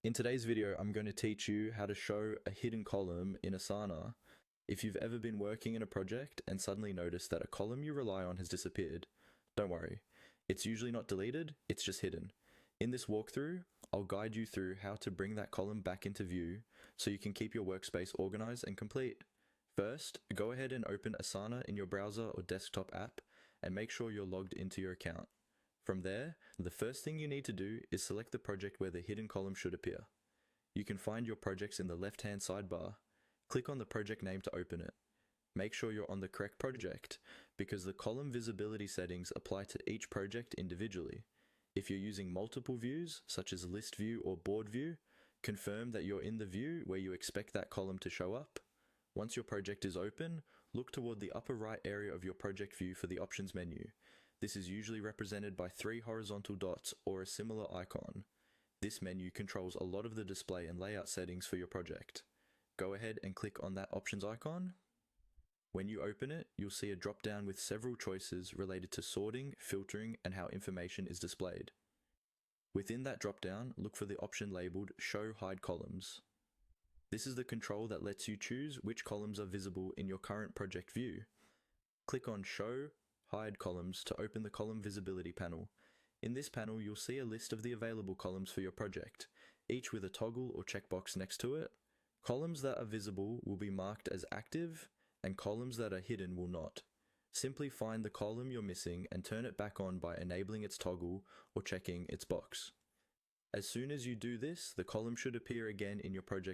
In today's video, I'm going to teach you how to show a hidden column in Asana. If you've ever been working in a project and suddenly noticed that a column you rely on has disappeared, don't worry. It's usually not deleted, it's just hidden. In this walkthrough, I'll guide you through how to bring that column back into view so you can keep your workspace organized and complete. First, go ahead and open Asana in your browser or desktop app and make sure you're logged into your account. From there, the first thing you need to do is select the project where the hidden column should appear. You can find your projects in the left-hand sidebar. Click on the project name to open it. Make sure you're on the correct project, because the column visibility settings apply to each project individually. If you're using multiple views, such as list view or board view, confirm that you're in the view where you expect that column to show up. Once your project is open, look toward the upper right area of your project view for the options menu. This is usually represented by 3 horizontal dots or a similar icon. This menu controls a lot of the display and layout settings for your project. Go ahead and click on that options icon. When you open it, you'll see a drop-down with several choices related to sorting, filtering, and how information is displayed. Within that drop-down, look for the option labeled Show Hide Columns. This is the control that lets you choose which columns are visible in your current project view. Click on Show Hide Columns to open the column visibility panel. In this panel, you'll see a list of the available columns for your project, each with a toggle or checkbox next to it. Columns that are visible will be marked as active, and columns that are hidden will not. Simply find the column you're missing and turn it back on by enabling its toggle or checking its box. As soon as you do this, the column should appear again in your project